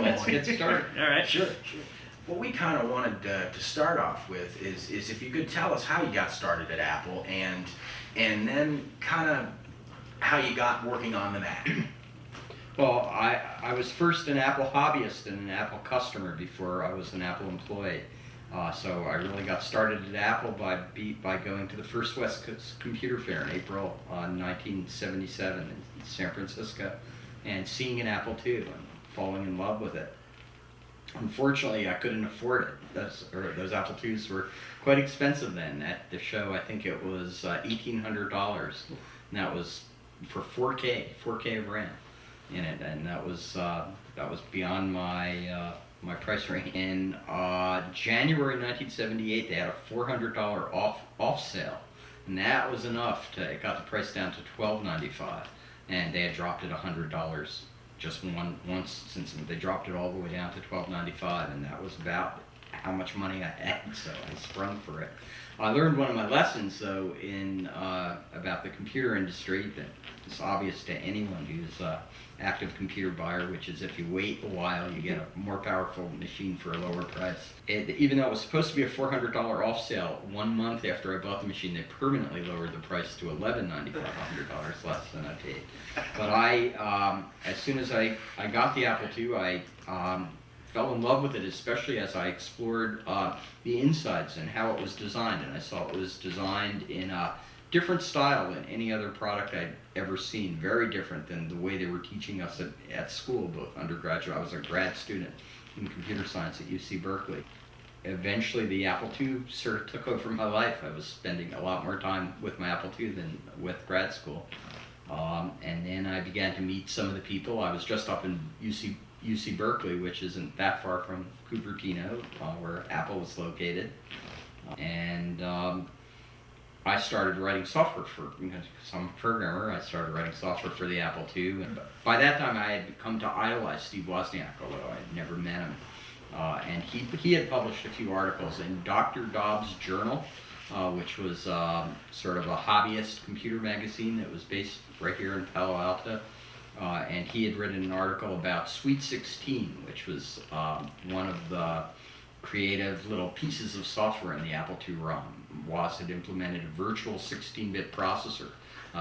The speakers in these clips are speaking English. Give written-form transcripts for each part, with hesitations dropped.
rolling. Let's get started. All right. Sure. What we kind of wanted to start off with is if you could tell us how you got started at Apple and then kind of how you got working on the Mac. Well, I was first an Apple hobbyist and an Apple customer before I was an Apple employee. So I really got started at Apple by going to the first West Coast Computer Fair in April 1977 in San Francisco and seeing an Apple II and falling in love with it. Unfortunately, I couldn't afford it. Those Apple IIs were quite expensive then. At the show, I think it was $1,800, and that was for 4K of RAM in it, and that was beyond my my price range. In January 1978, they had a $400 off sale, and that was enough to it got the price down to $1,295, and they had dropped it $100 just once since they dropped it all the way down to $1,295, and that was about how much money I had, so I sprung for it. I learned one of my lessons, though, in about the computer industry that is obvious to anyone who's an active computer buyer, which is if you wait a while, you get a more powerful machine for a lower price. Even though it was supposed to be a $400 off sale, 1 month after I bought the machine, they permanently lowered the price to $1,195, $100 less than I paid. But as soon as I got the Apple II, I fell in love with it, especially as I explored the insides and how it was designed. And I saw it was designed in a different style than any other product I'd ever seen. Very different than the way they were teaching us at school, both undergraduate. I was a grad student in computer science at UC Berkeley. Eventually, the Apple II sort of took over my life. I was spending a lot more time with my Apple II than with grad school. And then I began to meet some of the people. I was just up in UC Berkeley, which isn't that far from Cupertino, where Apple was located. And I started writing software because I'm a programmer. I started writing software for the Apple II. And by that time, I had come to idolize Steve Wozniak, although I had never met him. And he had published a few articles in Dr. Dobbs' Journal, which was sort of a hobbyist computer magazine that was based right here in Palo Alto. And he had written an article about Sweet 16, which was one of the creative little pieces of software in the Apple II ROM. Woz had implemented a virtual 16-bit processor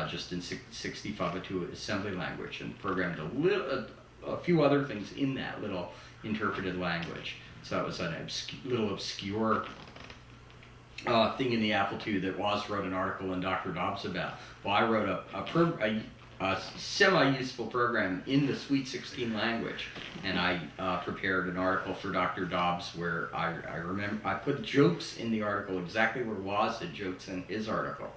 just in 6502 assembly language and programmed a few other things in that little interpreted language. So it was an little obscure thing in the Apple II that Woz wrote an article in Dr. Dobbs about. Well, I wrote a semi-useful program in the Sweet 16 language, and I prepared an article for Dr. Dobbs where I remember I put jokes in the article exactly where Woz had jokes in his article.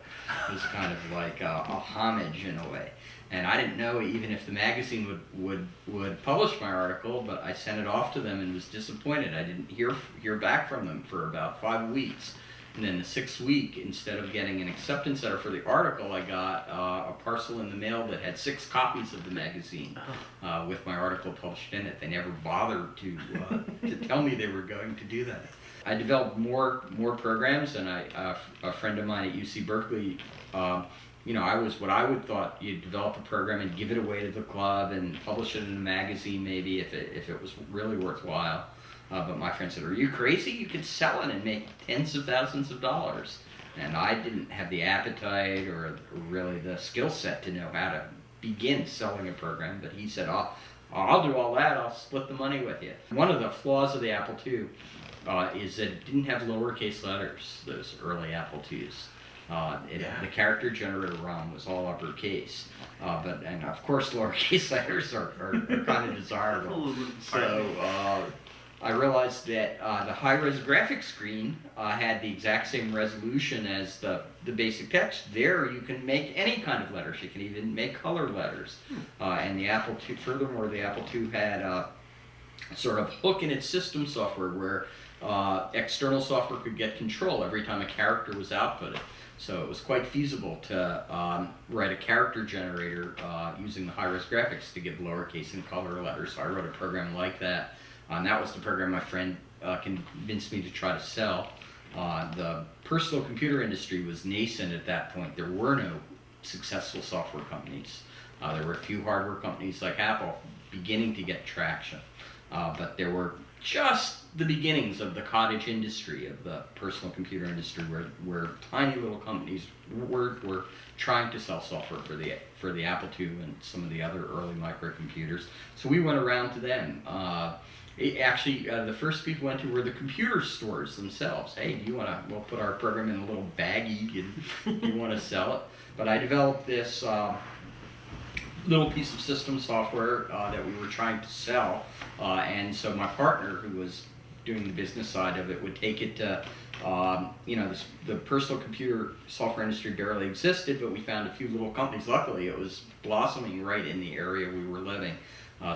It was kind of like a homage in a way. And I didn't know even if the magazine would publish my article, but I sent it off to them and was disappointed. I didn't hear back from them for about 5 weeks. And then the 6th week, instead of getting an acceptance letter for the article, I got a parcel in the mail that had 6 copies of the magazine with my article published in it. They never bothered to tell me they were going to do that. I developed more programs, and a friend of mine at UC Berkeley, I was what I would thought you'd develop a program and give it away to the club and publish it in a magazine maybe if it was really worthwhile. But my friend said, "Are you crazy? You could sell it and make tens of thousands of dollars." And I didn't have the appetite or really the skill set to know how to begin selling a program. But he said, I'll do all that. I'll split the money with you. One of the flaws of the Apple II is that it didn't have lowercase letters, those early Apple IIs. The character generator ROM was all uppercase. And of course, lowercase letters are kind of desirable. So I realized that the high-res graphics screen had the exact same resolution as the basic text. There you can make any kind of letters. You can even make color letters. And the Apple II, furthermore, the Apple II had a sort of hook in its system software where external software could get control every time a character was outputted. So it was quite feasible to write a character generator using the high-res graphics to give lowercase and color letters. So I wrote a program like that. And that was the program my friend convinced me to try to sell. The personal computer industry was nascent at that point. There were no successful software companies. There were a few hardware companies like Apple beginning to get traction. but there were just the beginnings of the cottage industry, of the personal computer industry, where tiny little companies were trying to sell software for the Apple II and some of the other early microcomputers. So we went around to them. The first people went to were the computer stores themselves. Hey, do you want to? We'll put our program in a little baggie, and you want to sell it? But I developed this little piece of system software that we were trying to sell, and so my partner, who was doing the business side of it, would take it to, the personal computer software industry barely existed, but we found a few little companies. Luckily, it was blossoming right in the area we were living.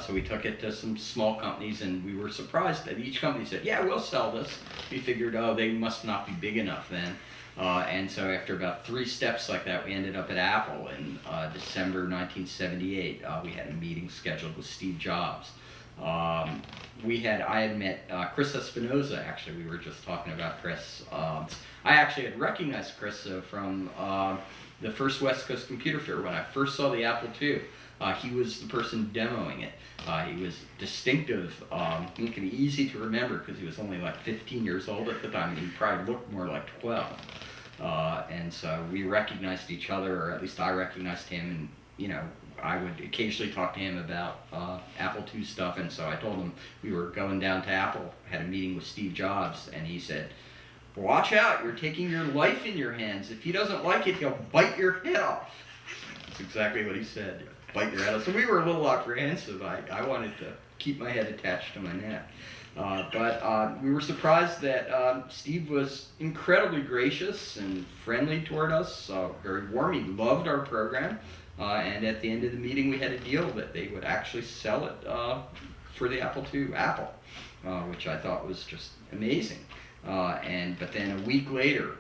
So we took it to some small companies, and we were surprised that each company said, yeah, we'll sell this. We figured, oh, they must not be big enough then. And so after about 3 steps like that, we ended up at Apple in December 1978. We had a meeting scheduled with Steve Jobs. I had met Chris Espinosa, actually. We were just talking about Chris. I actually had recognized Chris from the first West Coast Computer Fair. When I first saw the Apple II, he was the person demoing it. He was distinctive, easy to remember because he was only like 15 years old at the time, and he probably looked more like 12. And so we recognized each other, or at least I recognized him, and I would occasionally talk to him about Apple II stuff, and so I told him we were going down to Apple, had a meeting with Steve Jobs, and he said, watch out, you're taking your life in your hands. If he doesn't like it, he'll bite your head off. That's exactly what he said, bite your head off. So we were a little apprehensive. I wanted to keep my head attached to my neck. But we were surprised that Steve was incredibly gracious and friendly toward us, very warm. He loved our program. And at the end of the meeting, we had a deal that they would actually sell it for the Apple II, which I thought was just amazing. But then a week later,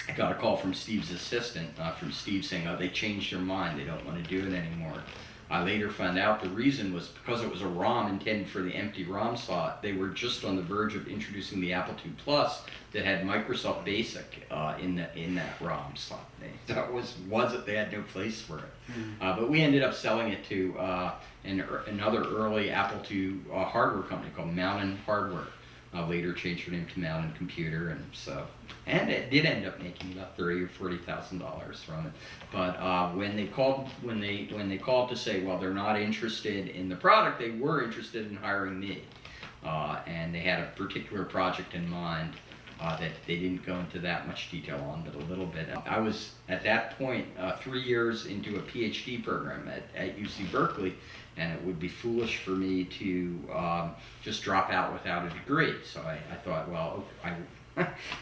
I got a call from Steve's assistant, from Steve saying, oh, they changed their mind. They don't want to do it anymore. I later found out the reason was because it was a ROM intended for the empty ROM slot. They were just on the verge of introducing the Apple II Plus that had Microsoft Basic in that ROM slot. That was it. They had no place for it. But we ended up selling it to another early Apple II hardware company called Mountain Hardware. Later changed her name to Mountain Computer, and it did end up making about $30,000 or $40,000 from it. But when they called to say, well, they're not interested in the product, they were interested in hiring me, and they had a particular project in mind that they didn't go into that much detail on, but a little bit. I was at that point 3 years into a PhD program at UC Berkeley. And it would be foolish for me to just drop out without a degree. So I thought, well,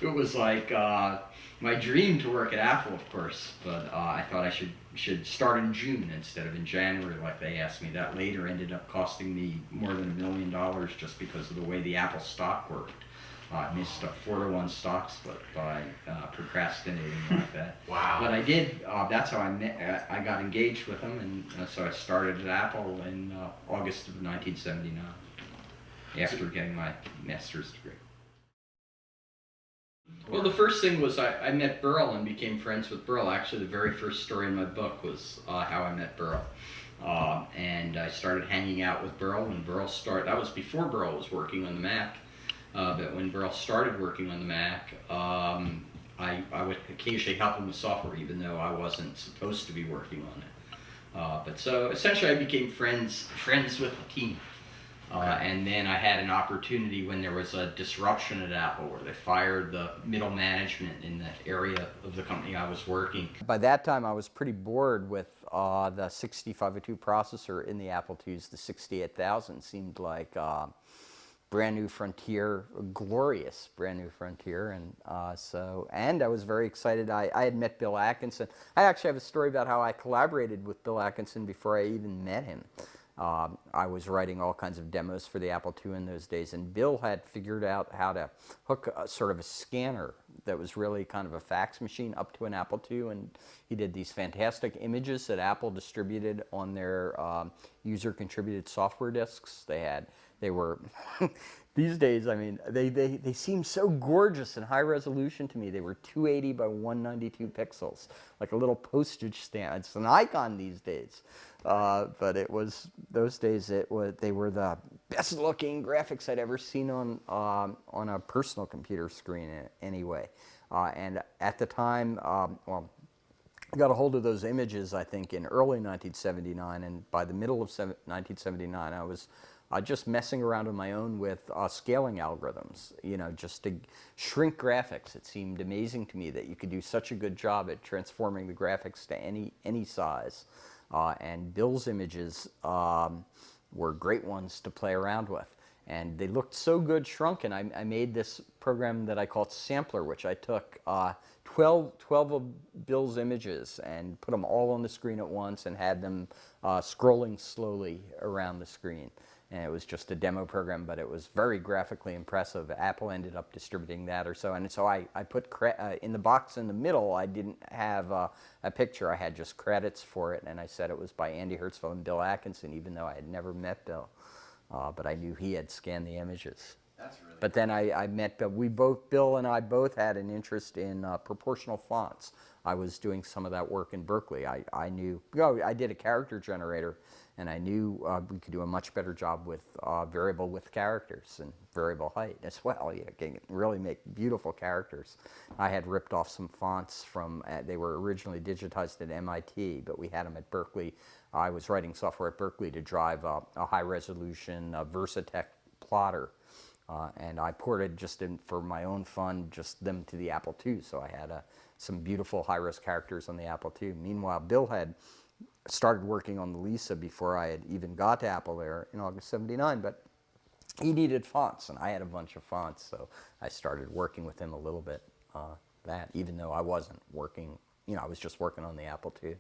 it was like my dream to work at Apple, of course, but I thought I should start in June instead of in January like they asked me. That later ended up costing me more than $1 million just because of the way the Apple stock worked. I missed a 4-to-1 stock split by procrastinating like that. Wow. But I did, that's how I got engaged with them, and so I started at Apple in August of 1979, after getting my master's degree. Well, the first thing was I met Burl and became friends with Burl. Actually, the very first story in my book was how I met Burl. And I started hanging out with Burl when Burl started. That was before Burl was working on the Mac. But when Burl started working on the Mac, I would occasionally help him with software, even though I wasn't supposed to be working on it. But so essentially, I became friends with the team. And then I had an opportunity when there was a disruption at Apple where they fired the middle management in the area of the company I was working. By that time, I was pretty bored with the 6502 processor in the Apple IIs. The 68000 seemed like brand new frontier, a glorious brand new frontier, and I was very excited. I had met Bill Atkinson. I actually have a story about how I collaborated with Bill Atkinson before I even met him. I was writing all kinds of demos for the Apple II in those days, and Bill had figured out how to hook sort of a scanner that was really kind of a fax machine up to an Apple II, and he did these fantastic images that Apple distributed on their user-contributed software disks. They had They were, these days, I mean, they seem so gorgeous and high resolution to me. They were 280 by 192 pixels, like a little postage stamp. It's an icon these days. But it was, those days, they were the best looking graphics I'd ever seen on a personal computer screen anyway. And at the time, well, I got a hold of those images, I think, in early 1979, and by the middle of 1979, I was just messing around on my own with scaling algorithms, you know, just to shrink graphics. It seemed amazing to me that you could do such a good job at transforming the graphics to any size. And Bill's images were great ones to play around with. And they looked so good shrunken. I made this program that I called Sampler, which I took 12 of Bill's images and put them all on the screen at once and had them scrolling slowly around the screen. And it was just a demo program, but it was very graphically impressive. Apple ended up distributing that or so. And so I put, in the box in the middle, I didn't have a picture. I had just credits for it. And I said it was by Andy Hertzfeld and Bill Atkinson, even though I had never met Bill. But I knew he had scanned the images. That's really But then I met Bill. Bill and I both had an interest in proportional fonts. I was doing some of that work in Berkeley. I knew, I did a character generator, and I knew we could do a much better job with variable width characters and variable height as well. You can really make beautiful characters. I had ripped off some fonts from, they were originally digitized at MIT, but we had them at Berkeley. I was writing software at Berkeley to drive a high-resolution Versatech plotter. And I ported just for my own fun, just them to the Apple II. So I had some beautiful high-res characters on the Apple II. Meanwhile, Bill had started working on the Lisa before I had even got to Apple there in August '79. But he needed fonts, and I had a bunch of fonts. So I started working with him a little bit, even though I wasn't working, you know, I was just working on the Apple II.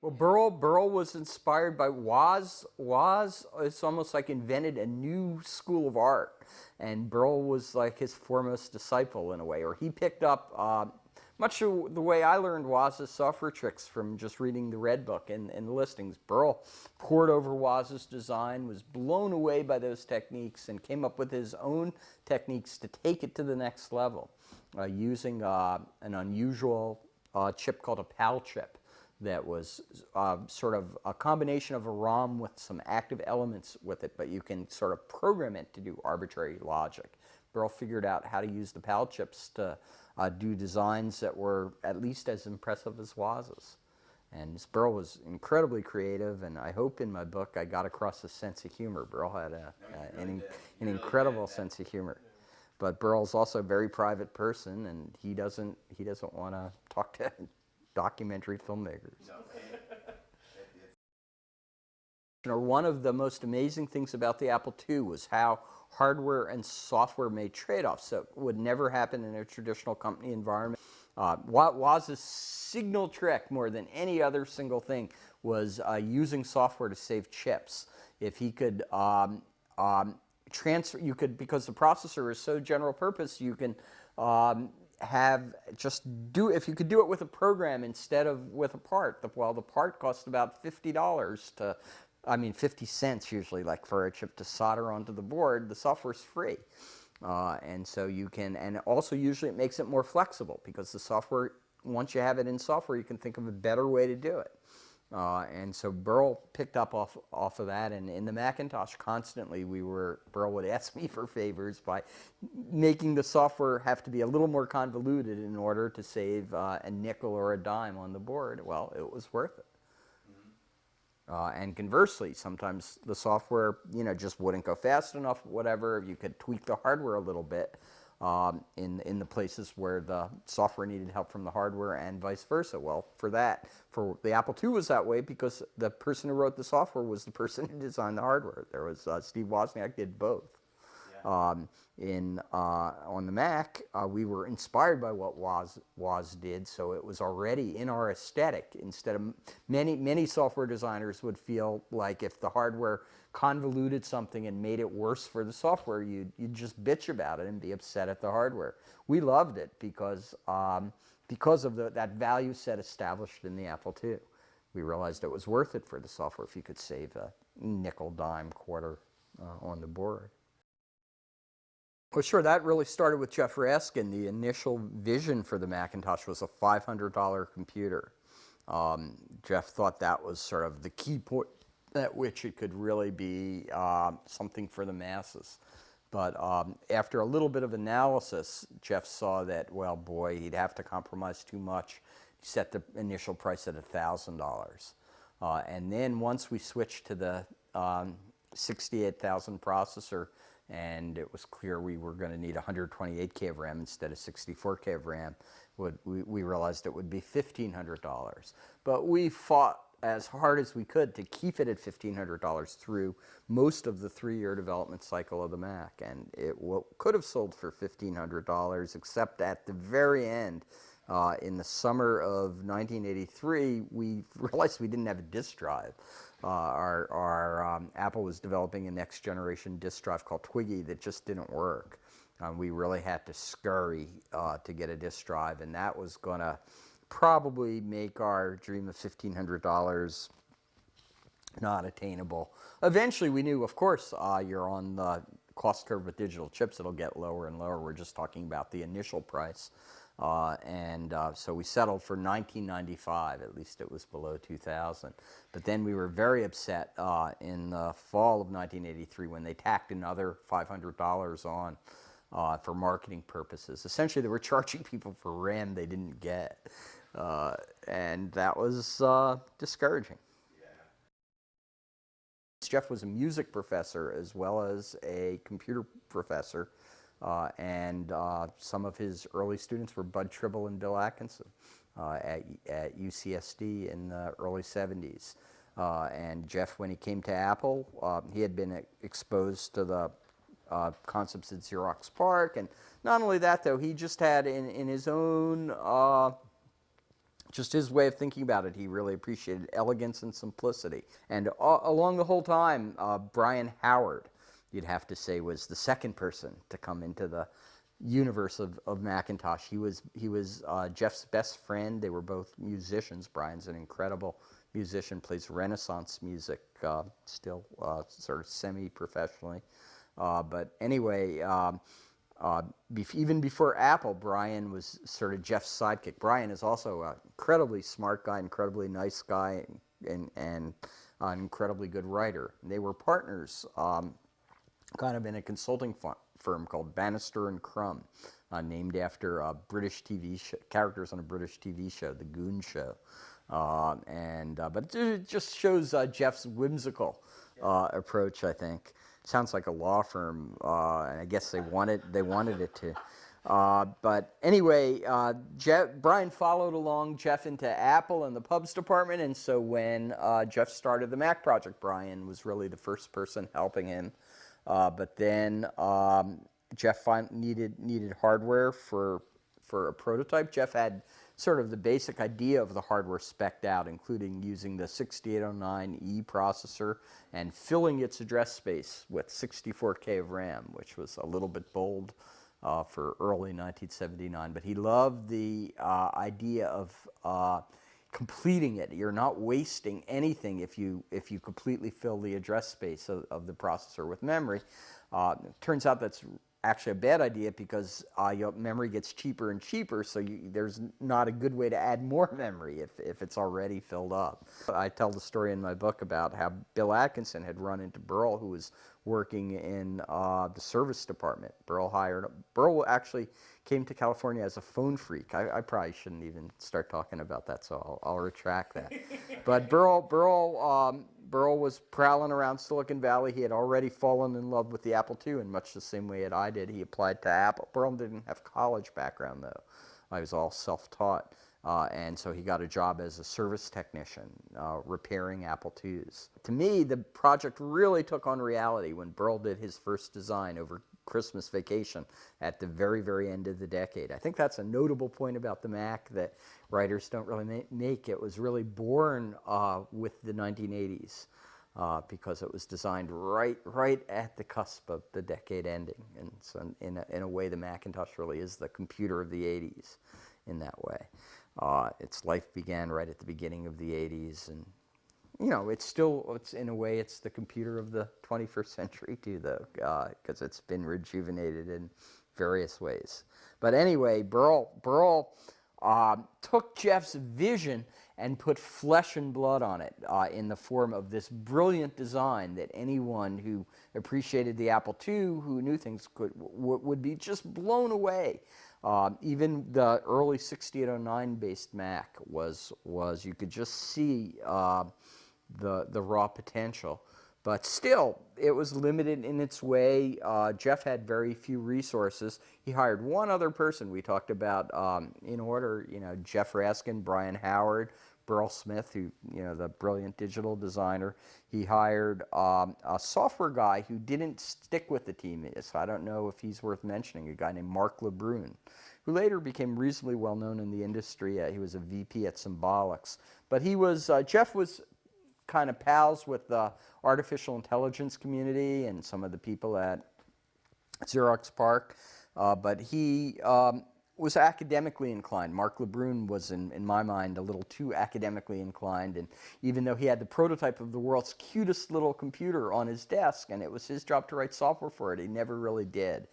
Well, Burl was inspired by Woz. Woz, it's almost like invented a new school of art, and Burl was like his foremost disciple in a way, or he picked up much of the way I learned Woz's software tricks from just reading the Red Book and the listings. Burl poured over Woz's design, was blown away by those techniques, and came up with his own techniques to take it to the next level, using an unusual chip called a PAL chip. That was sort of a combination of a ROM with some active elements with it, but you can sort of program it to do arbitrary logic. Burl figured out how to use the PAL chips to do designs that were at least as impressive as Woz's. And Burl was incredibly creative, and I hope in my book I got across a sense of humor. Burl had an incredible sense of humor. But Burl's also a very private person, and he doesn't want to talk to documentary filmmakers. No. One of the most amazing things about the Apple II was how hardware and software made trade-offs. So it would never happen in a traditional company environment. What was a signal trick more than any other single thing was using software to save chips. If he could transfer, because the processor is so general purpose, you can if you could do it with a program instead of with a part. Well, the part cost about $50 to, 50 cents usually, like for a chip to solder onto the board. The software's free. And so you can, and also usually it makes it more flexible because the software, once you have it in software, you can think of a better way to do it. And so Burl picked up off of that, and in the Macintosh constantly Burl would ask me for favors by making the software have to be a little more convoluted in order to save a nickel or a dime on the board. Well, it was worth it. And conversely, sometimes the software, just wouldn't go fast enough, whatever. You could tweak the hardware a little bit in the places where the software needed help from the hardware and vice versa. Well, for the Apple II was that way because the person who wrote the software was the person who designed the hardware. There was Steve Wozniak did both. Yeah. On the Mac, we were inspired by what Woz did, so it was already in our aesthetic. Instead of many software designers would feel like if the hardware convoluted something and made it worse for the software, you'd just bitch about it and be upset at the hardware. We loved it because of that value set established in the Apple II. we realized it was worth it for the software if you could save a nickel, dime, quarter on the board. Well, sure, that really started with Jeff Raskin. The initial vision for the Macintosh was a $500 computer. Jeff thought that was sort of the key point at which it could really be something for the masses. But after a little bit of analysis, Jeff saw that, well, boy, he'd have to compromise too much. He set the initial price at $1,000. And then once we switched to the 68,000 processor, and it was clear we were going to need 128K of RAM instead of 64K of RAM, we realized it would be $1,500. But we fought as hard as we could to keep it at $1,500 through most of the 3-year development cycle of the Mac. And it could have sold for $1,500, except at the very end, in the summer of 1983, we realized we didn't have a disk drive. Apple was developing a next generation disk drive called Twiggy that just didn't work. We really had to scurry to get a disk drive, and that was going to probably make our dream of $1,500 not attainable. Eventually, we knew, of course, you're on the cost curve with digital chips. It'll get lower and lower. We're just talking about the initial price. So we settled for $1,995. At least it was below $2,000. But then we were very upset in the fall of 1983 when they tacked another $500 on for marketing purposes. Essentially, they were charging people for RAM they didn't get. And that was discouraging. Jeff was a music professor as well as a computer professor. And some of his early students were Bud Tribble and Bill Atkinson at UCSD in the early 70s. And Jeff, when he came to Apple, he had been exposed to the concepts at Xerox PARC. And not only that, though, he just had in his own, just his way of thinking about it, he really appreciated elegance and simplicity. And along the whole time, Brian Howard, you'd have to say, was the second person to come into the universe of Macintosh. He was Jeff's best friend. They were both musicians. Brian's an incredible musician, plays Renaissance music still sort of semi-professionally. But anyway, even before Apple, Brian was sort of Jeff's sidekick. Brian is also an incredibly smart guy, incredibly nice guy, and an incredibly good writer. And they were partners kind of in a consulting firm called Bannister and Crumb, named after British TV characters on a British TV show, The Goon Show. But it just shows Jeff's whimsical approach, I think. Sounds like a law firm, and I guess they wanted it to. But anyway, Brian followed along Jeff into Apple and the pubs department, and so when Jeff started the Mac project, Brian was really the first person helping him. But then Jeff needed hardware for a prototype. Jeff had sort of the basic idea of the hardware spec'd out, including using the 6809E processor and filling its address space with 64K of RAM, which was a little bit bold for early 1979. But he loved the idea of completing it. You're not wasting anything if you completely fill the address space of the processor with memory. It turns out that's actually a bad idea because your memory gets cheaper and cheaper, so there's not a good way to add more memory if it's already filled up. I tell the story in my book about how Bill Atkinson had run into Burl, who was working in the service department. Burl actually came to California as a phone freak. I probably shouldn't even start talking about that, so I'll retract that. But Burl was prowling around Silicon Valley. He had already fallen in love with the Apple II in much the same way that I did. He applied to Apple. Burl didn't have college background, though. I was all self-taught. And so he got a job as a service technician, repairing Apple IIs. To me, the project really took on reality when Burl did his first design over Christmas vacation at the very, very end of the decade. I think that's a notable point about the Mac that writers don't really make. It was really born with the 1980s because it was designed right at the cusp of the decade ending. And so in a way, the Macintosh really is the computer of the 80s in that way. Its life began right at the beginning of the 80s, and you know, it's in a way, it's the computer of the 21st century too, though, because it's been rejuvenated in various ways. But anyway, Burl took Jeff's vision and put flesh and blood on it in the form of this brilliant design that anyone who appreciated the Apple II, who knew things would be just blown away. Even the early 6809 based Mac was you could just see the raw potential. But still, it was limited in its way. Jeff had very few resources. He hired one other person we talked about in order, you know, Jeff Raskin, Brian Howard, Burl Smith, who, you know, the brilliant digital designer. He hired a software guy who didn't stick with the team. So I don't know if he's worth mentioning, a guy named Mark LeBrun, who later became reasonably well known in the industry. He was a VP at Symbolics. But he was, Jeff was kind of pals with the artificial intelligence community and some of the people at Xerox PARC, but he was academically inclined. Mark LeBrun was, in my mind, a little too academically inclined, and even though he had the prototype of the world's cutest little computer on his desk, and it was his job to write software for it, he never really did.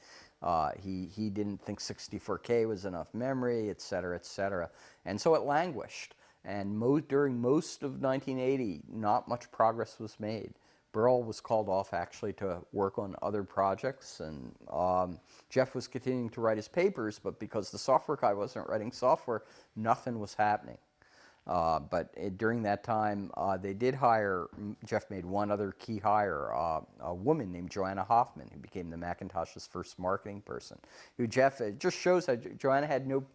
He didn't think 64K was enough memory, et cetera, and so it languished. And during most of 1980, not much progress was made. Burl was called off actually to work on other projects, and Jeff was continuing to write his papers, but because the software guy wasn't writing software, nothing was happening. But during that time, they did hire, Jeff made one other key hire, a woman named Joanna Hoffman, who became the Macintosh's first marketing person. Who Jeff, it just shows how Joanna had no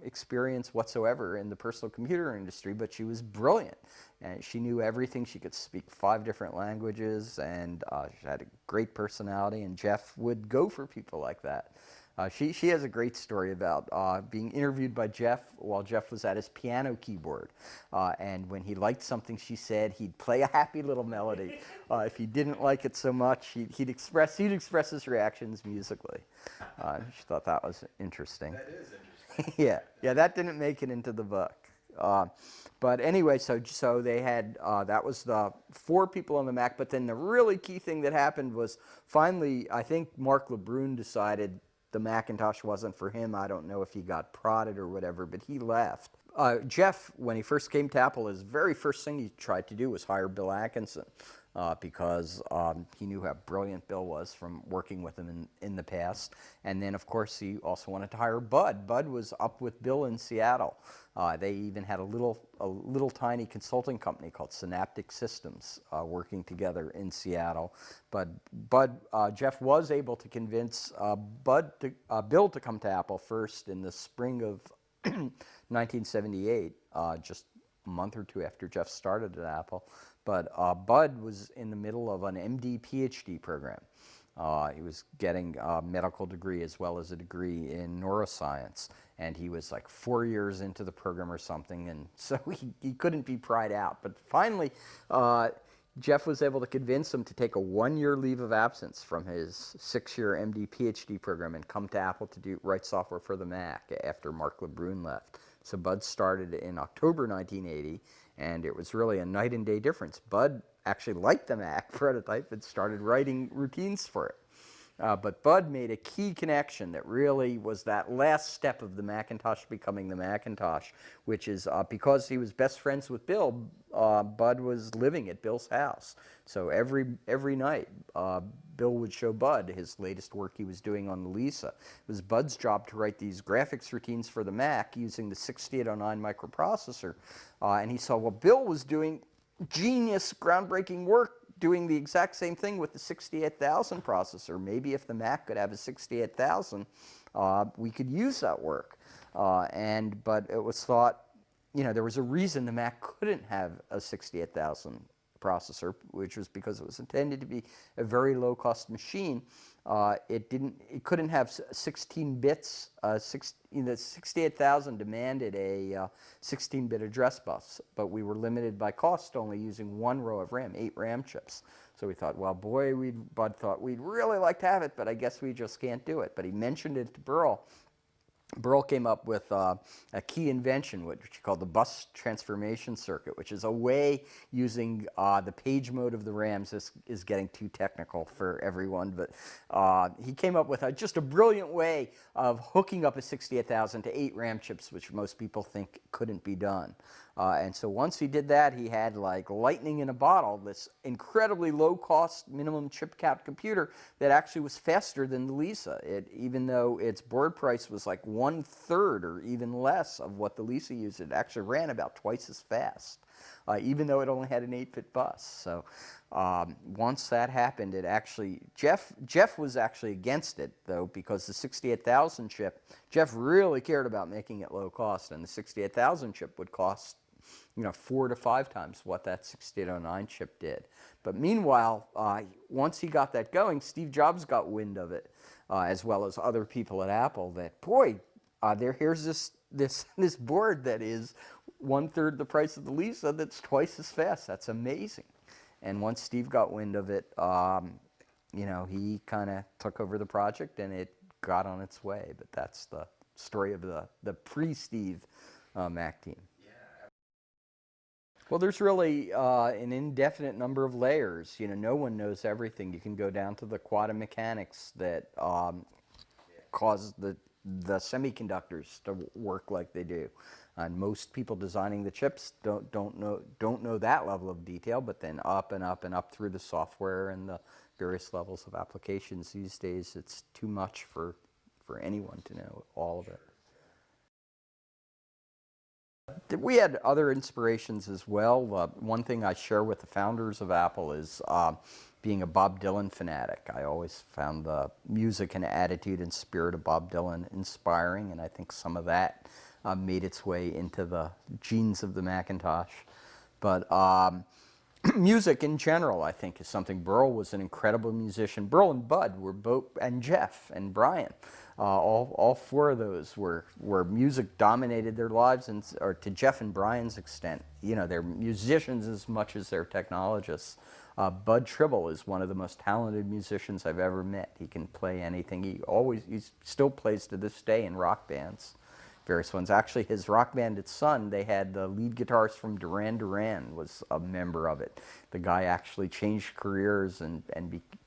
experience whatsoever in the personal computer industry, but she was brilliant. And she knew everything. She could speak 5 different languages, and she had a great personality, and Jeff would go for people like that. She has a great story about being interviewed by Jeff while Jeff was at his piano keyboard. And when he liked something she said, he'd play a happy little melody. If he didn't like it so much, he'd express his reactions musically. She thought that was interesting. That is interesting. Yeah, that didn't make it into the book. But anyway, so they had, that was the 4 people on the Mac, but then the really key thing that happened was finally, I think Mark LeBrun decided the Macintosh wasn't for him. I don't know if he got prodded or whatever, but he left. Jeff, when he first came to Apple, his very first thing he tried to do was hire Bill Atkinson because he knew how brilliant Bill was from working with him in the past. And then, of course, he also wanted to hire Bud. Bud was up with Bill in Seattle. They even had a little tiny consulting company called Synaptic Systems working together in Seattle. But Jeff was able to convince Bill to come to Apple first in the spring of 1978, just a month or 2 after Jeff started at Apple. But Bud was in the middle of an MD PhD program. He was getting a medical degree as well as a degree in neuroscience. And he was like 4 years into the program or something, and so he couldn't be pried out. But finally, Jeff was able to convince him to take a 1-year leave of absence from his 6-year MD PhD program and come to Apple to write software for the Mac after Mark LeBrun left. So Bud started in October 1980, and it was really a night and day difference. Bud actually liked the Mac prototype and started writing routines for it. But Bud made a key connection that really was that last step of the Macintosh becoming the Macintosh, which is because he was best friends with Bill, Bud was living at Bill's house. So every night, Bill would show Bud his latest work he was doing on the Lisa. It was Bud's job to write these graphics routines for the Mac using the 6809 microprocessor. And he saw, well, Bill was doing genius, groundbreaking work doing the exact same thing with the 68,000 processor. Maybe if the Mac could have a 68,000, we could use that work. But it was thought, you know, there was a reason the Mac couldn't have a 68,000 processor, which was because it was intended to be a very low-cost machine. It couldn't have 16 bits. The 68,000 demanded a 16-bit address bus, but we were limited by cost, only using 1 row of RAM, 8 RAM chips. So we thought, well, boy, Bud thought we'd really like to have it, but I guess we just can't do it. But he mentioned it to Burl, Burl came up with a key invention, which he called the bus transformation circuit, which is a way using the page mode of the RAMs. This is getting too technical for everyone, but he came up with just a brilliant way of hooking up a 68,000 to 8 RAM chips, which most people think couldn't be done. And so once he did that, he had like lightning in a bottle, this incredibly low-cost minimum chip count computer that actually was faster than the Lisa. Even though its board price was like 1/3 or even less of what the Lisa used, it actually ran about twice as fast, even though it only had an 8-bit bus. So once that happened, it actually, Jeff was actually against it, though, because the 68,000 chip, Jeff really cared about making it low cost, and the 68,000 chip would cost 4 to 5 times what that 6809 chip did. But meanwhile, once he got that going, Steve Jobs got wind of it, as well as other people at Apple, that, boy, here's this board that is 1/3 the price of the Lisa that's twice as fast. That's amazing. And once Steve got wind of it, he kind of took over the project, and it got on its way. But that's the story of the pre-Steve Mac team. Well, there's really an indefinite number of layers. No one knows everything. You can go down to the quantum mechanics that cause the semiconductors to work like they do. And most people designing the chips don't know that level of detail. But then up and up and up through the software and the various levels of applications these days, it's too much for anyone to know all of it. We had other inspirations as well. One thing I share with the founders of Apple is being a Bob Dylan fanatic. I always found the music and attitude and spirit of Bob Dylan inspiring, and I think some of that made its way into the genes of the Macintosh. But music in general, I think, is something. Burl was an incredible musician. Burl and Bud were both, and Jeff and Brian. All 4 of those were music dominated their lives, or to Jeff and Brian's extent. They're musicians as much as they're technologists. Bud Tribble is one of the most talented musicians I've ever met. He can play anything. He still plays to this day in rock bands, various ones. Actually, his rock band at Sun, they had the lead guitarist from Duran Duran was a member of it. The guy actually changed careers and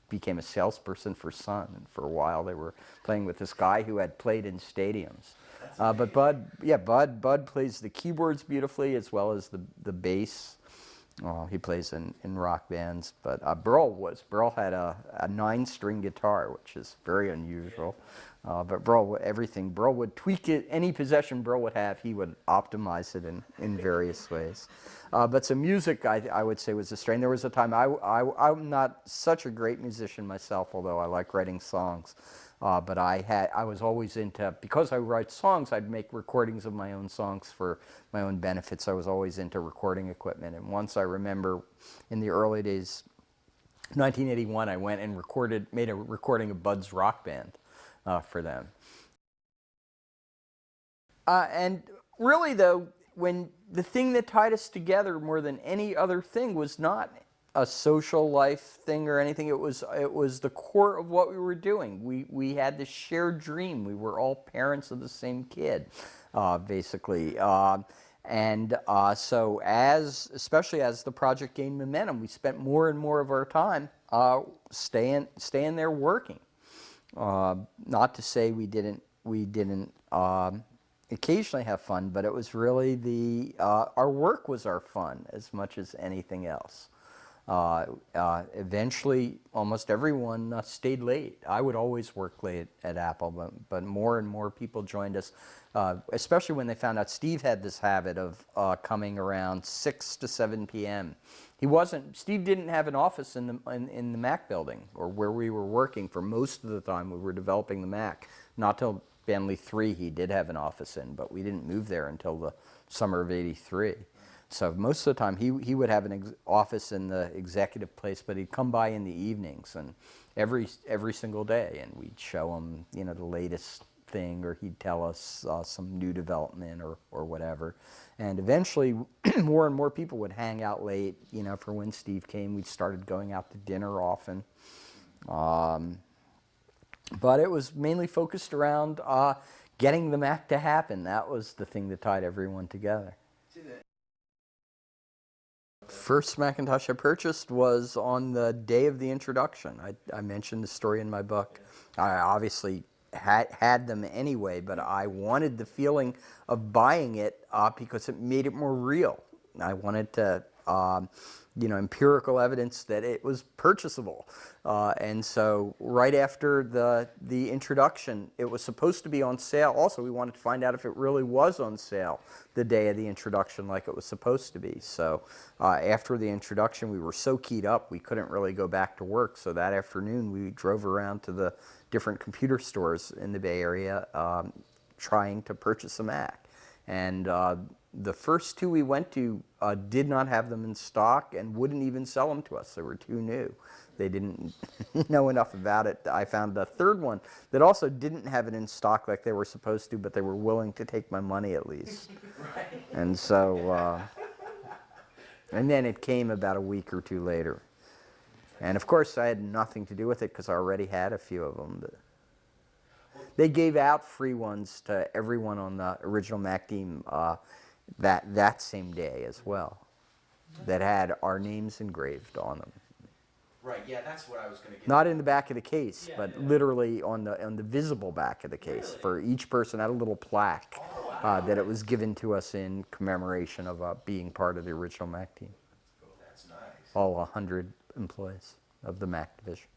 became a salesperson for Sun, and for a while they were playing with this guy who had played in stadiums. But Bud plays the keyboards beautifully, as well as the bass. He plays in rock bands. But Burl had a 9-string guitar, which is very unusual. But Burl would tweak it. Any possession Burl would have, he would optimize it in various ways. But some music, I would say, was a strain. There was a time I'm not such a great musician myself, although I like writing songs. But I was always into, because I write songs, I'd make recordings of my own songs for my own benefits. I was always into recording equipment. And once I remember in the early days, 1981, I went and made a recording of Bud's Rock Band for them. And really, though, when the thing that tied us together more than any other thing was not a social life thing or anything. It was the core of what we were doing. We had this shared dream. We were all parents of the same kid, basically. So especially as the project gained momentum, we spent more and more of our time staying there working. Not to say we didn't occasionally have fun, but it was really our work was our fun as much as anything else. Eventually, almost everyone stayed late. I would always work late at Apple, but more and more people joined us, especially when they found out Steve had this habit of coming around 6 to 7 p.m. Steve didn't have an office in the Mac building, or where we were working for most of the time we were developing the Mac. Not till Family 3 he did have an office in, but we didn't move there until the summer of ¡83. So most of the time he would have an office in the executive place, but he'd come by in the evenings and every single day, and we'd show him the latest thing, or he'd tell us some new development or whatever. And eventually more and more people would hang out late. For when Steve came, we started going out to dinner often. But it was mainly focused around getting the Mac to happen, that was the thing that tied everyone together. First Macintosh I purchased was on the day of the introduction. I mentioned the story in my book. I obviously had them anyway, but I wanted the feeling of buying it because it made it more real. I wanted to, empirical evidence that it was purchasable. And so right after the introduction, it was supposed to be on sale. Also, we wanted to find out if it really was on sale the day of the introduction like it was supposed to be. So after the introduction, we were so keyed up, we couldn't really go back to work. So that afternoon, we drove around to the different computer stores in the Bay Area trying to purchase a Mac. And the first two we went to did not have them in stock and wouldn't even sell them to us. They were too new. They didn't know enough about it. I found a third one that also didn't have it in stock like they were supposed to, but they were willing to take my money at least. Right. And so, and then it came about a week or two later. And of course, I had nothing to do with it because I already had a few of them. But they gave out free ones to everyone on the original Mac team that same day as well, that had our names engraved on them. Right. Yeah, that's what I was going to get. Not in the back of the case, but literally on the visible back of the case. Really? For each person had a little plaque that it was given to us in commemoration of being part of the original Mac team. That's nice. All 100 employees of the Mac division.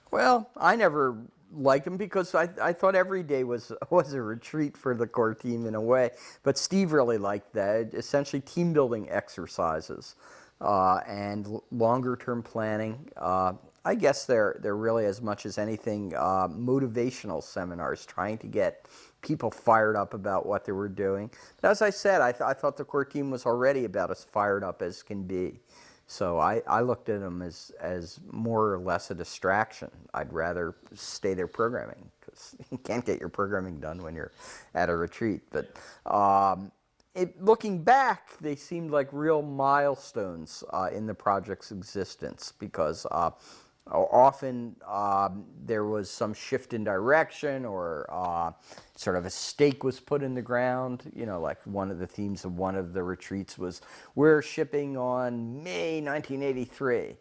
Well, I never liked them because I thought every day was a retreat for the core team in a way. But Steve really liked that. Essentially team building exercises and longer term planning. I guess they're really, as much as anything, motivational seminars, trying to get people fired up about what they were doing. But as I said, I thought the core team was already about as fired up as can be. So I looked at them as more or less a distraction. I'd rather stay there programming because you can't get your programming done when you're at a retreat. But looking back, they seemed like real milestones in the project's existence because often there was some shift in direction or sort of a stake was put in the ground. You know, like one of the themes of one of the retreats was, we're shipping on May 1983.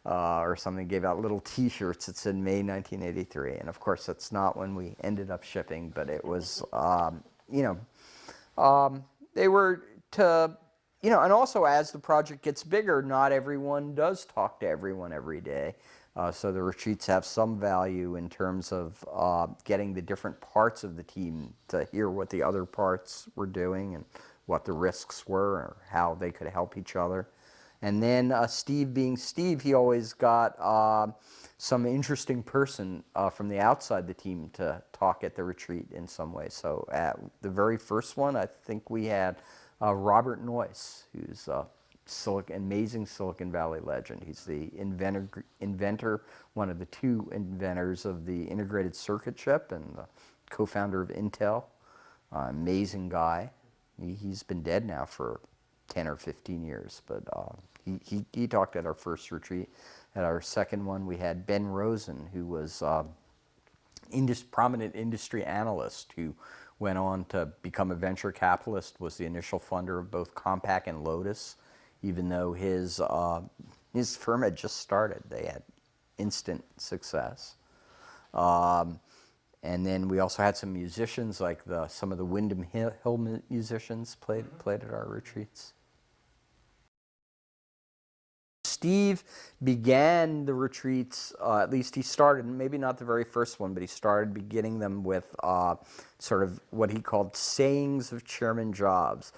Or something, gave out little T-shirts that said May 1983. And of course, that's not when we ended up shipping, but it was, they were to, and also as the project gets bigger, not everyone does talk to everyone every day. So the retreats have some value in terms of getting the different parts of the team to hear what the other parts were doing and what the risks were or how they could help each other. And then Steve being Steve, he always got some interesting person from the outside the team to talk at the retreat in some way. So at the very first one, I think we had Robert Noyce, who's amazing Silicon Valley legend. He's the inventor, one of the two inventors of the integrated circuit chip and the co-founder of Intel. Amazing guy. He's been dead now for 10 or 15 years, but he talked at our first retreat. At our second one, we had Ben Rosen, who was prominent industry analyst who went on to become a venture capitalist, was the initial funder of both Compaq and Lotus. Even though his firm had just started, they had instant success. And then we also had some musicians, like some of the Windham Hill musicians played at our retreats. Steve began the retreats, at least he started, maybe not the very first one, but he started beginning them with sort of what he called sayings of Chairman Jobs,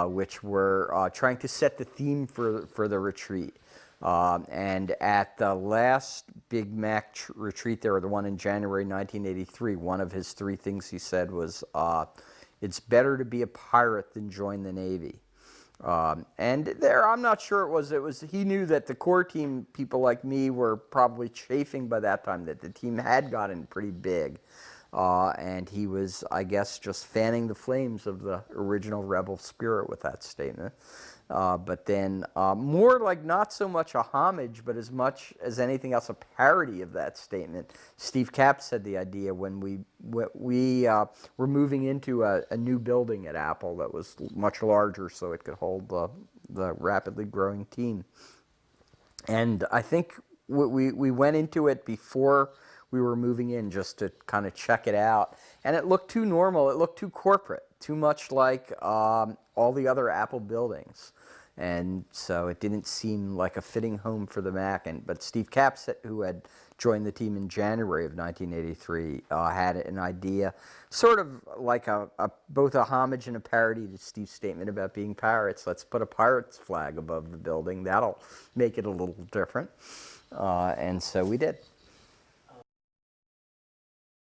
which were trying to set the theme for the retreat. And at the last Big Mac retreat there, the one in January 1983, one of his three things he said was, it's better to be a pirate than join the Navy. And there, I'm not sure it was, he knew that the core team, people like me, were probably chafing by that time, that the team had gotten pretty big. And he was, I guess, just fanning the flames of the original rebel spirit with that statement. But then more like not so much a homage, but as much as anything else, a parody of that statement. Steve Capps had the idea when we were moving into a new building at Apple that was much larger so it could hold the rapidly growing team. And I think we went into it before we were moving in just to kind of check it out. And it looked too normal. It looked too corporate, too much like all the other Apple buildings. And so it didn't seem like a fitting home for the Mac. But Steve Capps, who had joined the team in January of 1983, had an idea, sort of like both a homage and a parody to Steve's statement about being pirates. Let's put a pirate's flag above the building. That'll make it a little different. And so we did.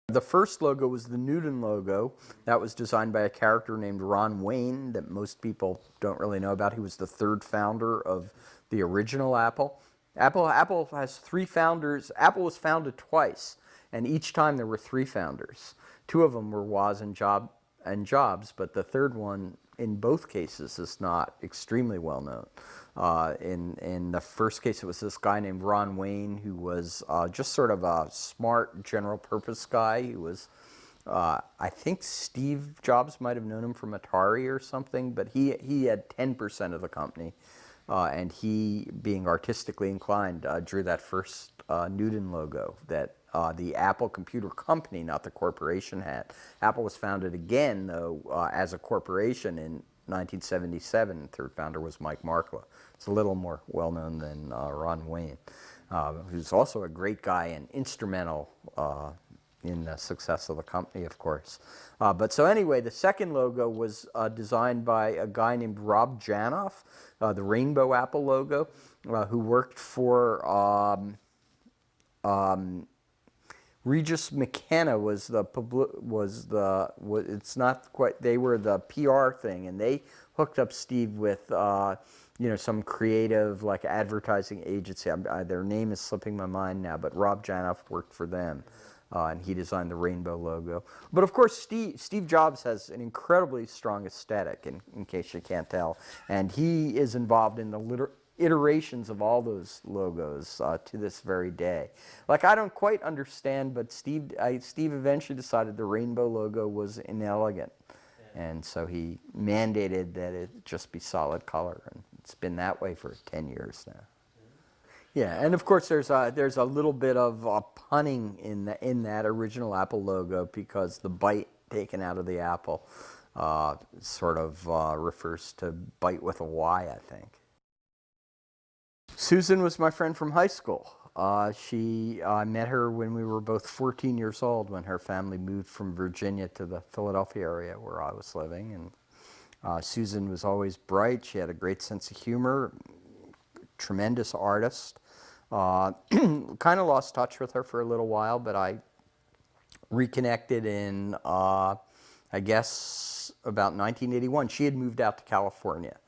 The first logo was the Newton logo. That was designed by a character named Ron Wayne that most people don't really know about. He was the third founder of the original Apple. Apple has three founders. Apple was founded twice, and each time there were three founders. Two of them were Woz and Jobs, but the third one, in both cases, is not extremely well known. In the first case, it was this guy named Ron Wayne, who was just sort of a smart general purpose guy. He was, I think Steve Jobs might have known him from Atari or something, but he had 10% of the company. And he, being artistically inclined, drew that first Newton logo that the Apple Computer Company, not the corporation, had. Apple was founded again, though, as a corporation in 1977. The third founder was Mike Markkula. It's a little more well-known than Ron Wayne, who's also a great guy and instrumental in the success of the company, of course. But so anyway, the second logo was designed by a guy named Rob Janoff, the Rainbow Apple logo, who worked for Regis McKenna it's not quite, they were the PR thing, and they hooked up Steve with some creative like advertising agency. Their name is slipping my mind now, but Rob Janoff worked for them. And he designed the rainbow logo. But of course, Steve Jobs has an incredibly strong aesthetic, in case you can't tell. And he is involved in the iterations of all those logos to this very day. Like, I don't quite understand, but Steve eventually decided the rainbow logo was inelegant. Yeah. And so he mandated that it just be solid color. And it's been that way for 10 years now. Yeah, and of course there's a little bit of punning in that original Apple logo, because the bite taken out of the apple sort of refers to bite with a Y, I think. Susan was my friend from high school. I met her when we were both 14 years old, when her family moved from Virginia to the Philadelphia area where I was living. And Susan was always bright. She had a great sense of humor, tremendous artist. Kind of lost touch with her for a little while, but I reconnected in, I guess, about 1981. She had moved out to California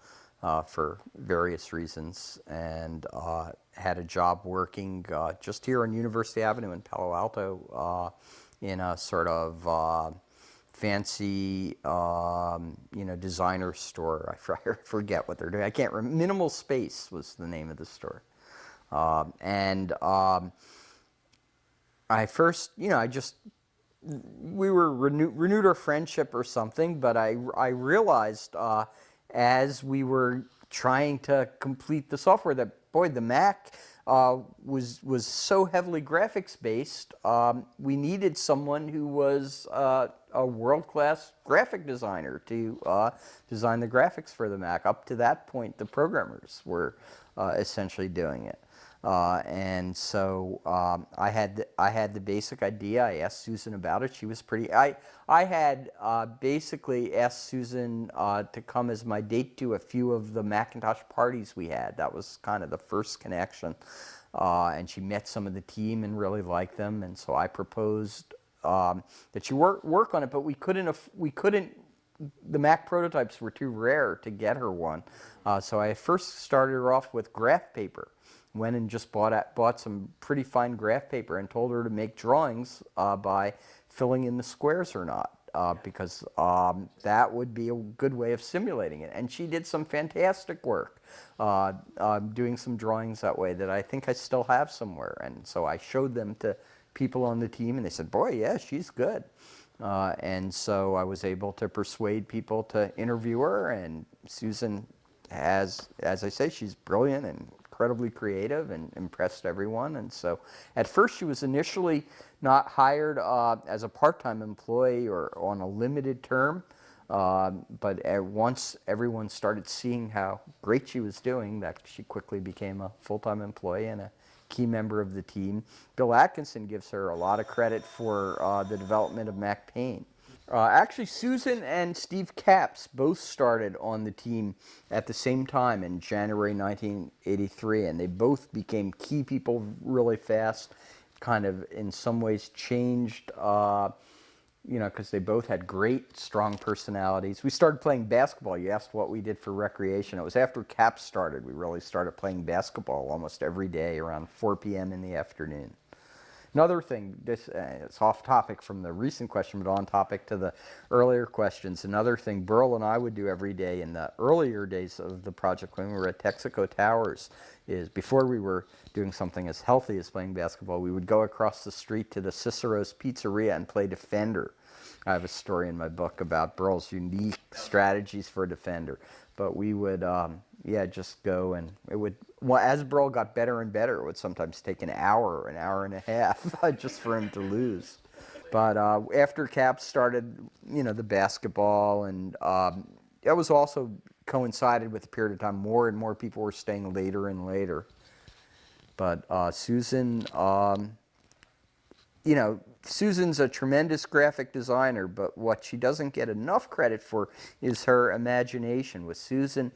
for various reasons, and had a job working just here on University Avenue in Palo Alto in a sort of fancy, designer store. I forget what they're doing. I can't remember. Minimal Space was the name of the store. I first, we were renewed our friendship or something, but I realized as we were trying to complete the software that, boy, the Mac was so heavily graphics based. We needed someone who was a world-class graphic designer to design the graphics for the Mac. Up to that point, the programmers were essentially doing it. And so I had the basic idea. I asked Susan about it. She was pretty. I had basically asked Susan to come as my date to a few of the Macintosh parties we had. That was kind of the first connection. And she met some of the team and really liked them. And so I proposed that she work on it, but we couldn't. The Mac prototypes were too rare to get her one. So I first started her off with graph paper. Went and just bought some pretty fine graph paper and told her to make drawings by filling in the squares or not. because that would be a good way of simulating it. And she did some fantastic work doing some drawings that way that I think I still have somewhere. And so I showed them to people on the team, and they said, boy, yeah, she's good. And so I was able to persuade people to interview her, and Susan has, as I say, she's brilliant and incredibly creative and impressed everyone. And so at first she was initially not hired as a part-time employee or on a limited term, but once everyone started seeing how great she was doing, that she quickly became a full-time employee and a key member of the team. Bill Atkinson gives her a lot of credit for the development of Mac Paint. Actually, Susan and Steve Capps both started on the team at the same time in January 1983, and they both became key people really fast, kind of in some ways changed, you know, because they both had great, strong personalities. We started playing basketball. You asked what we did for recreation. It was after Capps started. We really started playing basketball almost every day around 4 p.m. in the afternoon. Another thing, this it's off topic from the recent question, but on topic to the earlier questions. Another thing Burl and I would do every day in the earlier days of the project when we were at Texaco Towers is, before we were doing something as healthy as playing basketball, we would go across the street to the Cicero's Pizzeria and play Defender. I have a story in my book about Burl's unique strategies for a defender. But we would, yeah, just go, and it would, well, as Burl got better and better, it would sometimes take an hour and a half just for him to lose. But after Capps started, you know, the basketball, and it was also coincided with a period of time more and more people were staying later and later. But Susan, you know, Susan's a tremendous graphic designer, but what she doesn't get enough credit for is her imagination. With Susan,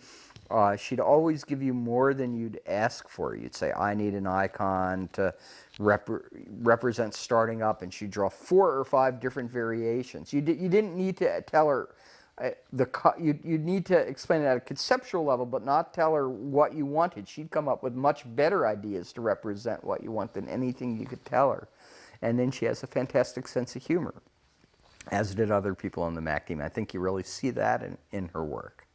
she'd always give you more than you'd ask for. You'd say, I need an icon to represent starting up, and she'd draw 4 or 5 different variations. You didn't need to tell her you'd need to explain it at a conceptual level, but not tell her what you wanted. She'd come up with much better ideas to represent what you want than anything you could tell her. And then she has a fantastic sense of humor, as did other people on the Mac team. I think you really see that in her work.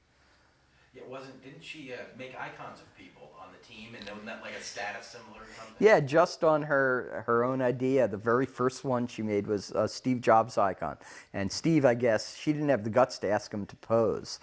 Yeah, didn't she make icons of people on the team, and wasn't that like a status symbol or something? Yeah, just on her own idea. The very first one she made was a Steve Jobs icon. And Steve, I guess, she didn't have the guts to ask him to pose.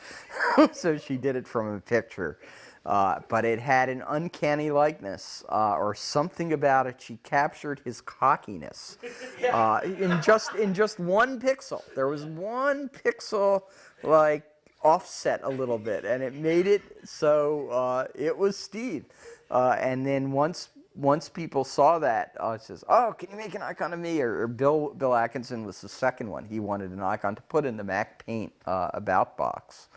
So she did it from a picture. But it had an uncanny likeness, or something about it. She captured his cockiness in just 1 pixel. There was 1 pixel, like, offset a little bit, and it made it so it was Steve. And then once people saw that, it says, "Oh, can you make an icon of me?" Or Bill Atkinson was the second one. He wanted an icon to put in the Mac Paint about box.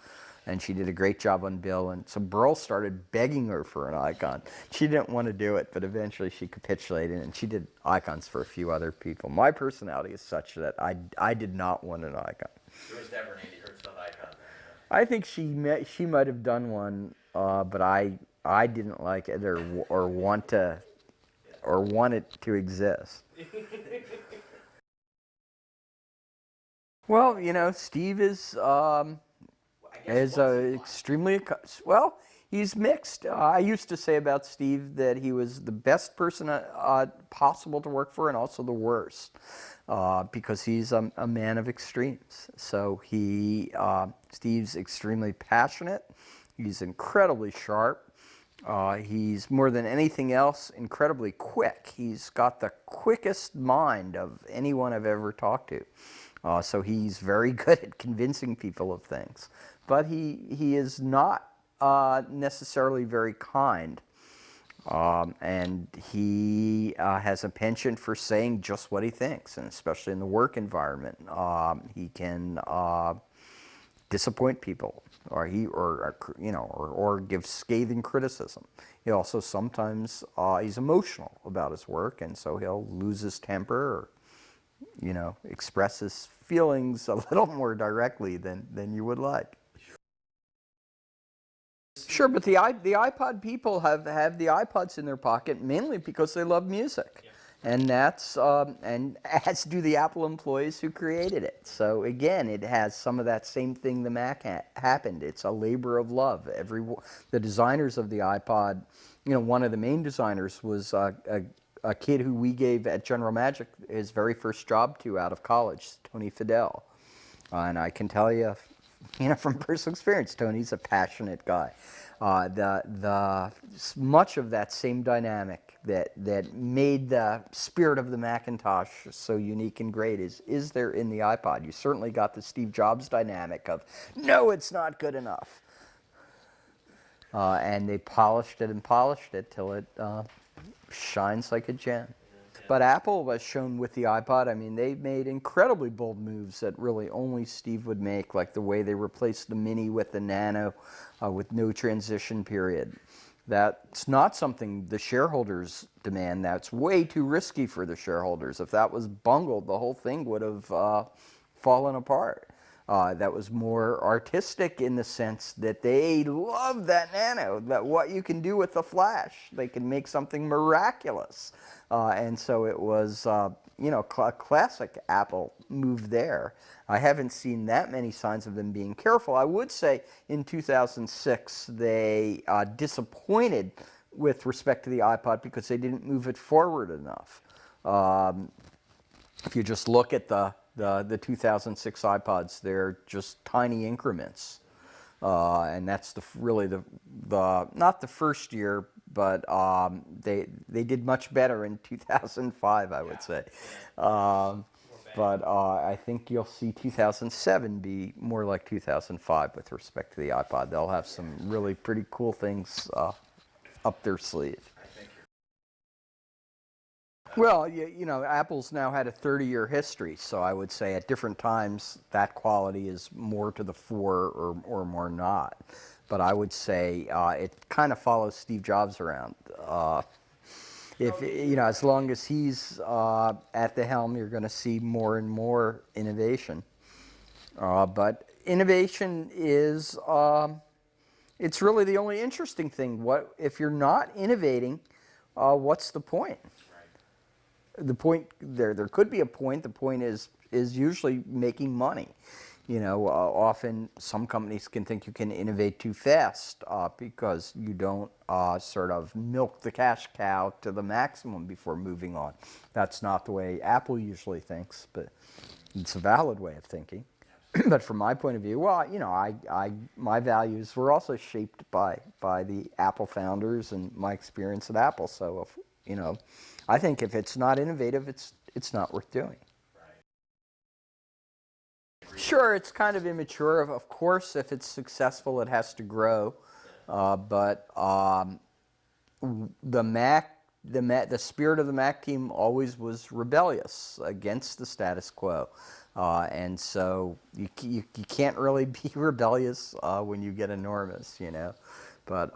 And she did a great job on Bill, and so Burl started begging her for an icon. She didn't want to do it, but eventually she capitulated, and she did icons for a few other people. My personality is such that I did not want an icon. There was never an Andy Hertzfeld icon. I think she might have done one, but I didn't like it or want it to exist. Well, you know, Steve is extremely, well, he's mixed. I used to say about Steve that he was the best person possible to work for, and also the worst, because he's a man of extremes. So Steve's extremely passionate. He's incredibly sharp. He's, more than anything else, incredibly quick. He's got the quickest mind of anyone I've ever talked to. So he's very good at convincing people of things. But he is not necessarily very kind. And he has a penchant for saying just what he thinks, and especially in the work environment. He can disappoint people, or give scathing criticism. He also sometimes he's emotional about his work, and so he'll lose his temper, or express his feelings a little more directly than you would like. Sure, but the iPod people have the iPods in their pocket mainly because they love music. And that's and as do the Apple employees who created it. So again, it has some of that same thing the Mac happened. It's a labor of love. The designers of the iPod, one of the main designers was a kid who we gave at General Magic his very first job to out of college, Tony Fidel. And I can tell you, from personal experience, Tony's a passionate guy. Much of that same dynamic that made the spirit of the Macintosh so unique and great is there in the iPod. You certainly got the Steve Jobs dynamic of, no, it's not good enough. And they polished it and polished it till it shines like a gem. But Apple was shown with the iPod. I mean, they made incredibly bold moves that really only Steve would make, like the way they replaced the Mini with the Nano with no transition period. That's not something the shareholders demand. That's way too risky for the shareholders. If that was bungled, the whole thing would have fallen apart. That was more artistic in the sense that they love that Nano, that what you can do with the flash. They can make something miraculous. And so it was, a classic Apple move there. I haven't seen that many signs of them being careful. I would say in 2006 they disappointed with respect to the iPod because they didn't move it forward enough. If you just look at the 2006 iPods, they're just tiny increments. And that's really the not the first year, but they did much better in 2005, I would say. But I think you'll see 2007 be more like 2005 with respect to the iPod. They'll have some really pretty cool things up their sleeve. Well, Apple's now had a 30-year history, so I would say at different times that quality is more to the fore or more not. But I would say it kind of follows Steve Jobs around. As long as he's at the helm, you're going to see more and more innovation. But innovation is it's really the only interesting thing. If you're not innovating, what's the point? The point there could be a point. The point is usually making money. Often some companies can think you can innovate too fast because you don't sort of milk the cash cow to the maximum before moving on. That's not the way Apple usually thinks, but it's a valid way of thinking. But from my point of view, well, my values were also shaped by the Apple founders and my experience at Apple. So I think if it's not innovative, it's not worth doing. Sure, it's kind of immature. Of course, if it's successful, it has to grow. But the spirit of the Mac team always was rebellious against the status quo. And so you can't really be rebellious when you get enormous, But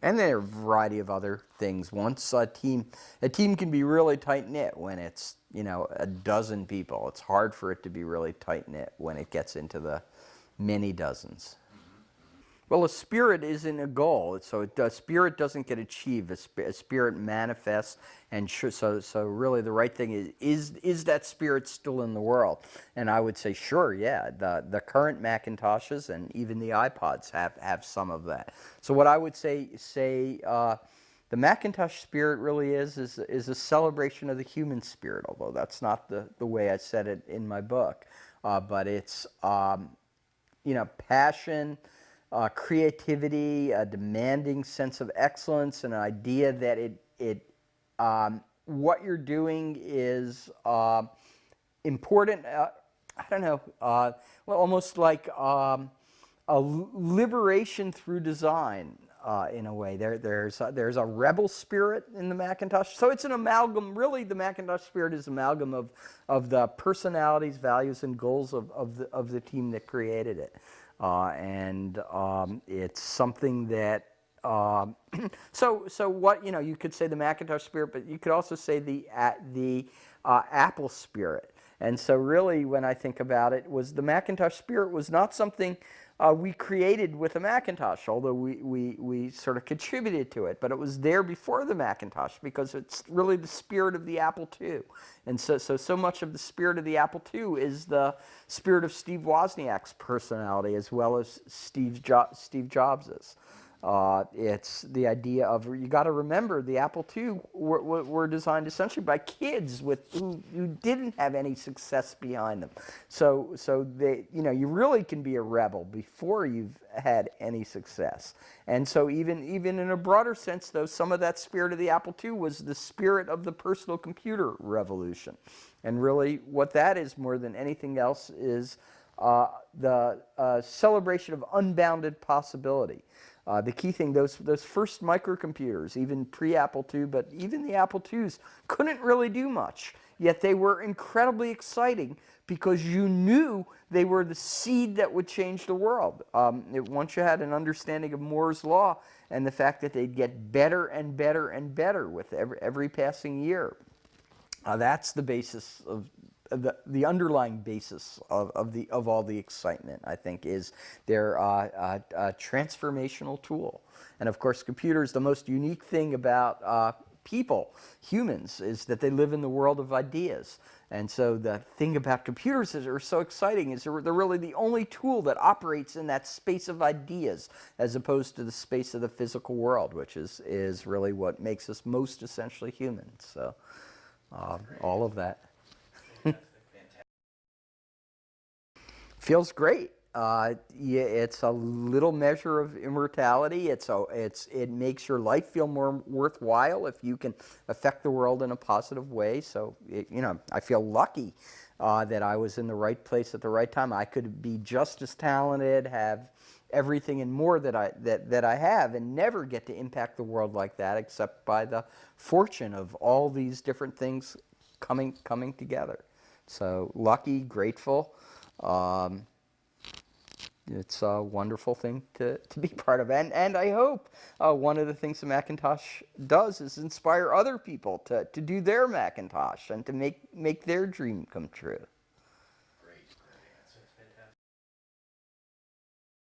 and there are a variety of other things. Once a team can be really tight-knit when it's, a dozen people. It's hard for it to be really tight-knit when it gets into the many dozens. Well, a spirit isn't a goal, so a spirit doesn't get achieved. A spirit manifests, and so really the right thing is that spirit still in the world? And I would say, sure, yeah. The current Macintoshes and even the iPods have some of that. So what I would say the Macintosh spirit really is a celebration of the human spirit, although that's not the way I said it in my book. But it's passion. Creativity, a demanding sense of excellence, an idea that what you're doing is important. I don't know. Almost like a liberation through design. In a way, there's a rebel spirit in the Macintosh. So it's an amalgam. Really, the Macintosh spirit is an amalgam of the personalities, values, and goals of the team that created it. And it's something that so what you could say the Macintosh spirit, but you could also say the Apple spirit. And so really, when I think about it, was the Macintosh spirit was not something we created with the Macintosh, although we sort of contributed to it, but it was there before the Macintosh because it's really the spirit of the Apple II. And so much of the spirit of the Apple II is the spirit of Steve Wozniak's personality as well as Steve Jobs's. It's the idea of, you got to remember, the Apple II were designed essentially by kids who didn't have any success behind them. So they, you really can be a rebel before you've had any success. And so even in a broader sense, though, some of that spirit of the Apple II was the spirit of the personal computer revolution. And really what that is more than anything else is the celebration of unbounded possibility. The key thing, those first microcomputers, even pre-Apple II, but even the Apple IIs, couldn't really do much. Yet they were incredibly exciting because you knew they were the seed that would change the world. Once you had an understanding of Moore's law and the fact that they'd get better and better and better with every passing year, that's the basis of the underlying basis of all the excitement, I think, is their transformational tool. And of course, computers, the most unique thing about people, humans, is that they live in the world of ideas. And so the thing about computers that are so exciting is they're really the only tool that operates in that space of ideas as opposed to the space of the physical world, which is really what makes us most essentially human. So all of that. Feels great. Yeah, it's a little measure of immortality. It makes your life feel more worthwhile if you can affect the world in a positive way. So I feel lucky that I was in the right place at the right time. I could be just as talented, have everything and more that I have, and never get to impact the world like that, except by the fortune of all these different things coming together. So lucky, grateful. It's a wonderful thing to be part of. And I hope one of the things the Macintosh does is inspire other people to do their Macintosh and to make their dream come true.